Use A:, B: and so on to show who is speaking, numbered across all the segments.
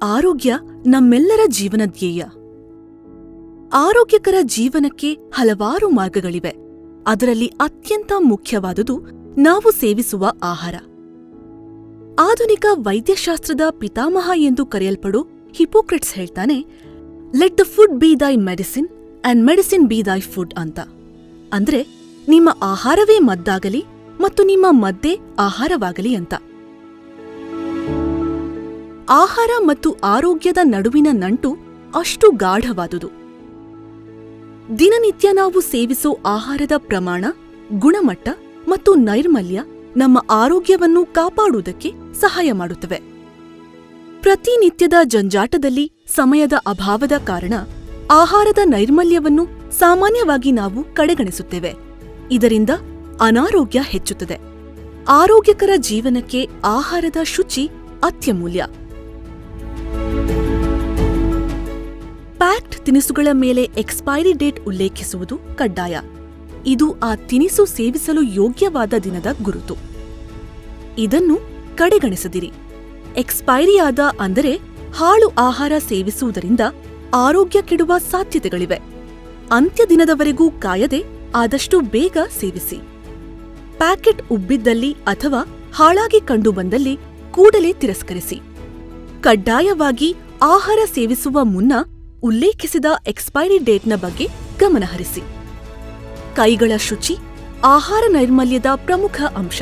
A: ಆರೋಗ್ಯ ನಮ್ಮೆಲ್ಲರ ಜೀವನ ಧ್ಯೇಯ. ಆರೋಗ್ಯಕರ ಜೀವನಕ್ಕೆ ಹಲವಾರು ಮಾರ್ಗಗಳಿವೆ. ಅದರಲ್ಲಿ ಅತ್ಯಂತ ಮುಖ್ಯವಾದುದು ನಾವು ಸೇವಿಸುವ ಆಹಾರ. ಆಧುನಿಕ ವೈದ್ಯಶಾಸ್ತ್ರದ ಪಿತಾಮಹ ಎಂದು ಕರೆಯಲ್ಪಡೋ ಹಿಪೋಕ್ರೆಟ್ಸ್ ಹೇಳ್ತಾನೆ, ಲೆಟ್ ದ ಫುಡ್ ಬಿ ದೈ ಮೆಡಿಸಿನ್ ಅಂಡ್ ಮೆಡಿಸಿನ್ ಬಿ ದೈ ಫುಡ್ ಅಂತ. ಅಂದ್ರೆ ನಿಮ್ಮ ಆಹಾರವೇ ಮದ್ದಾಗಲಿ ಮತ್ತು ನಿಮ್ಮ ಮದ್ದೇ ಆಹಾರವಾಗಲಿ ಅಂತ. ಆಹಾರ ಮತ್ತು ಆರೋಗ್ಯದ ನಡುವಿನ ನಂಟು ಅಷ್ಟು ಗಾಢವಾದುದು. ದಿನನಿತ್ಯ ನಾವು ಸೇವಿಸೋ ಆಹಾರದ ಪ್ರಮಾಣ, ಗುಣಮಟ್ಟ ಮತ್ತು ನೈರ್ಮಲ್ಯ ನಮ್ಮ ಆರೋಗ್ಯವನ್ನು ಕಾಪಾಡುವುದಕ್ಕೆ ಸಹಾಯ ಮಾಡುತ್ತವೆ. ಪ್ರತಿನಿತ್ಯದ ಜಂಜಾಟದಲ್ಲಿ ಸಮಯದ ಅಭಾವದ ಕಾರಣ ಆಹಾರದ ನೈರ್ಮಲ್ಯವನ್ನು ಸಾಮಾನ್ಯವಾಗಿ ನಾವು ಕಡೆಗಣಿಸುತ್ತೇವೆ. ಇದರಿಂದ ಅನಾರೋಗ್ಯ ಹೆಚ್ಚುತ್ತದೆ. ಆರೋಗ್ಯಕರ ಜೀವನಕ್ಕೆ ಆಹಾರದ ಶುಚಿ ಅತ್ಯಮೂಲ್ಯ. ಪ್ಯಾಕ್ಡ್ ತಿನಿಸುಗಳ ಮೇಲೆ ಎಕ್ಸ್ಪೈರಿ ಡೇಟ್ ಉಲ್ಲೇಖಿಸುವುದು ಕಡ್ಡಾಯ. ಇದು ಆ ತಿನಿಸು ಸೇವಿಸಲು ಯೋಗ್ಯವಾದ ದಿನದ ಗುರುತು. ಇದನ್ನು ಕಡೆಗಣಿಸದಿರಿ. ಎಕ್ಸ್ಪೈರಿಯಾದ ಅಂದರೆ ಹಾಳು ಆಹಾರ ಸೇವಿಸುವುದರಿಂದ ಆರೋಗ್ಯ ಕೆಡುವ ಸಾಧ್ಯತೆಗಳಿವೆ. ಅಂತ್ಯದಿನದವರೆಗೂ ಕಾಯದೆ ಆದಷ್ಟು ಬೇಗ ಸೇವಿಸಿ. ಪ್ಯಾಕೆಟ್ ಉಬ್ಬಿದ್ದಲ್ಲಿ ಅಥವಾ ಹಾಳಾಗಿ ಕಂಡುಬಂದಲ್ಲಿ ಕೂಡಲೇ ತಿರಸ್ಕರಿಸಿ. ಕಡ್ಡಾಯವಾಗಿ ಆಹಾರ ಸೇವಿಸುವ ಮುನ್ನ ಉಲ್ಲೇಖಿಸಿದ ಎಕ್ಸ್ಪೈರಿ ಡೇಟ್ನ ಬಗ್ಗೆ ಗಮನಹರಿಸಿ. ಕೈಗಳ ಶುಚಿ ಆಹಾರ ನೈರ್ಮಲ್ಯದ ಪ್ರಮುಖ ಅಂಶ.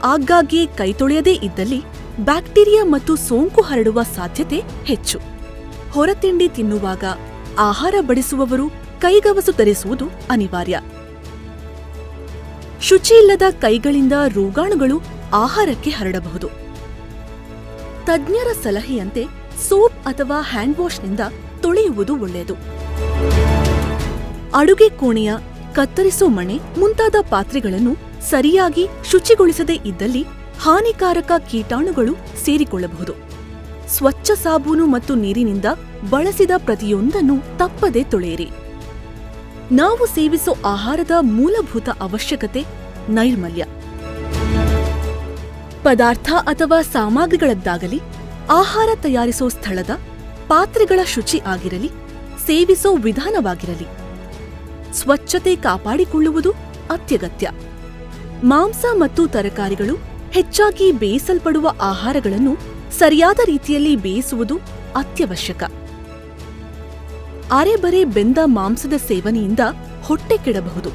A: ಆಗಾಗ್ಗೆ ಕೈ ತೊಳೆಯದೇ ಇದ್ದಲ್ಲಿ ಬ್ಯಾಕ್ಟೀರಿಯಾ ಮತ್ತು ಸೋಂಕು ಹರಡುವ ಸಾಧ್ಯತೆ ಹೆಚ್ಚು. ಹೊರತಿಂಡಿ ತಿನ್ನುವಾಗ ಆಹಾರ ಬಡಿಸುವವರು ಕೈಗವಸು ಧರಿಸುವುದು ಅನಿವಾರ್ಯ. ಶುಚಿಯಿಲ್ಲದ ಕೈಗಳಿಂದ ರೋಗಾಣುಗಳು ಆಹಾರಕ್ಕೆ ಹರಡಬಹುದು. ತಜ್ಞರ ಸಲಹೆಯಂತೆ ಸೋಪ್ ಅಥವಾ ಹ್ಯಾಂಡ್ ವಾಶ್ನಿಂದ ತೊಳೆಯುವುದು ಒಳ್ಳೆಯದು. ಅಡುಗೆ ಕೋಣೆಯ, ಕತ್ತರಿಸೋ ಮಣೆ ಮುಂತಾದ ಪಾತ್ರೆಗಳನ್ನು ಸರಿಯಾಗಿ ಶುಚಿಗೊಳಿಸದೇ ಇದ್ದಲ್ಲಿ ಹಾನಿಕಾರಕ ಕೀಟಾಣುಗಳು ಸೇರಿಕೊಳ್ಳಬಹುದು. ಸ್ವಚ್ಛ ಸಾಬೂನು ಮತ್ತು ನೀರಿನಿಂದ ಬಳಸಿದ ಪ್ರತಿಯೊಂದನ್ನು ತಪ್ಪದೇ ತೊಳೆಯಿರಿ. ನಾವು ಸೇವಿಸೋ ಆಹಾರದ ಮೂಲಭೂತ ಅವಶ್ಯಕತೆ ನೈರ್ಮಲ್ಯ. ಪದಾರ್ಥ ಅಥವಾ ಸಾಮಗ್ರಿಗಳದ್ದಾಗಲಿ, ಆಹಾರ ತಯಾರಿಸೋ ಸ್ಥಳದ ಪಾತ್ರೆಗಳ ಶುಚಿ ಆಗಿರಲಿ, ಸೇವಿಸೋ ವಿಧಾನವಾಗಿರಲಿ, ಸ್ವಚ್ಛತೆ ಕಾಪಾಡಿಕೊಳ್ಳುವುದು ಅತ್ಯಗತ್ಯ. ಮಾಂಸ ಮತ್ತು ತರಕಾರಿಗಳು ಹೆಚ್ಚಾಗಿ ಬೇಯಿಸಲ್ಪಡುವ ಆಹಾರಗಳನ್ನು ಸರಿಯಾದ ರೀತಿಯಲ್ಲಿ ಬೇಯಿಸುವುದು ಅತ್ಯವಶ್ಯಕ. ಅರೆಬರೆ ಬೆಂದ ಮಾಂಸದ ಸೇವನೆಯಿಂದ ಹೊಟ್ಟೆ ಕೆಡಬಹುದು.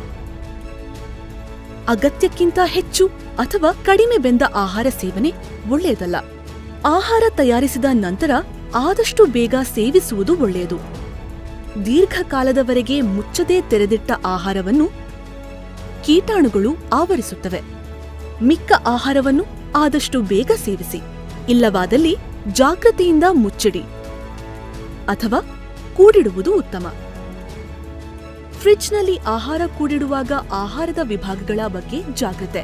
A: ಅಗತ್ಯಕ್ಕಿಂತ ಹೆಚ್ಚು ಅಥವಾ ಕಡಿಮೆ ಬೆಂದ ಆಹಾರ ಸೇವನೆ ಒಳ್ಳೆಯದಲ್ಲ. ಆಹಾರ ತಯಾರಿಸಿದ ನಂತರ ಆದಷ್ಟು ಬೇಗ ಸೇವಿಸುವುದು ಒಳ್ಳೆಯದು. ದೀರ್ಘಕಾಲದವರೆಗೆ ಮುಚ್ಚದೇ ತೆರೆದಿಟ್ಟ ಆಹಾರವನ್ನು ಕೀಟಾಣುಗಳು ಆವರಿಸುತ್ತವೆ. ಮಿಕ್ಕ ಆಹಾರವನ್ನು ಆದಷ್ಟು ಬೇಗ ಸೇವಿಸಿ. ಇಲ್ಲವಾದಲ್ಲಿ ಜಾಗೃತಿಯಿಂದ ಮುಚ್ಚಿಡಿ ಅಥವಾ ಕೂಡಿಡುವುದು ಉತ್ತಮ. ಫ್ರಿಡ್ಜ್ನಲ್ಲಿ ಆಹಾರ ಕೂಡಿಡುವಾಗ ಆಹಾರದ ವಿಭಾಗಗಳ ಬಗ್ಗೆ ಜಾಗೃತೆ.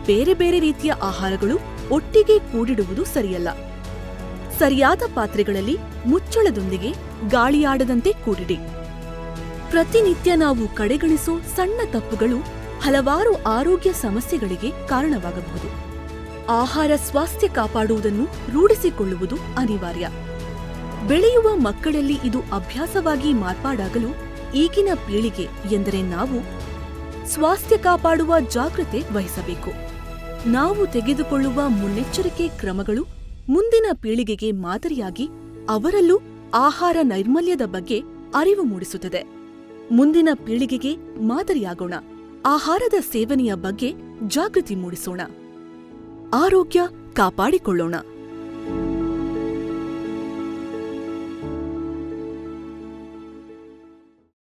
A: ಬೇರೆ ಬೇರೆ ರೀತಿಯ ಆಹಾರಗಳು ಒಟ್ಟಿಗೆ ಕೂಡಿಡುವುದು ಸರಿಯಲ್ಲ. ಸರಿಯಾದ ಪಾತ್ರೆಗಳಲ್ಲಿ ಮುಚ್ಚಳದೊಂದಿಗೆ ಗಾಳಿಯಾಡದಂತೆ ಕೂಡಿಡಿ. ಪ್ರತಿನಿತ್ಯ ನಾವು ಕಡೆಗಣಿಸೋ ಸಣ್ಣ ತಪ್ಪುಗಳು ಹಲವಾರು ಆರೋಗ್ಯ ಸಮಸ್ಯೆಗಳಿಗೆ ಕಾರಣವಾಗಬಹುದು. ಆಹಾರ ಸ್ವಾಸ್ಥ್ಯ ಕಾಪಾಡುವುದನ್ನು ರೂಢಿಸಿಕೊಳ್ಳುವುದು ಅನಿವಾರ್ಯ. ಬೆಳೆಯುವ ಮಕ್ಕಳಲ್ಲಿ ಇದು ಅಭ್ಯಾಸವಾಗಿ ಮಾರ್ಪಾಡಾಗಲು ಈಗಿನ ಪೀಳಿಗೆ ಎಂದರೆ ನಾವು ಸ್ವಾಸ್ಥ್ಯ ಕಾಪಾಡುವ ಜಾಗೃತೆ ವಹಿಸಬೇಕು. ನಾವು ತೆಗೆದುಕೊಳ್ಳುವ ಮುನ್ನೆಚ್ಚರಿಕೆ ಕ್ರಮಗಳು ಮುಂದಿನ ಪೀಳಿಗೆಗೆ ಮಾದರಿಯಾಗಿ ಅವರಲ್ಲೂ ಆಹಾರ ನೈರ್ಮಲ್ಯದ ಬಗ್ಗೆ ಅರಿವು ಮೂಡಿಸುತ್ತದೆ. ಮುಂದಿನ ಪೀಳಿಗೆಗೆ ಮಾದರಿಯಾಗೋಣ. ಆಹಾರದ ಸೇವನೆಯ ಬಗ್ಗೆ ಜಾಗೃತಿ ಮೂಡಿಸೋಣ. ಆರೋಗ್ಯ ಕಾಪಾಡಿಕೊಳ್ಳೋಣ.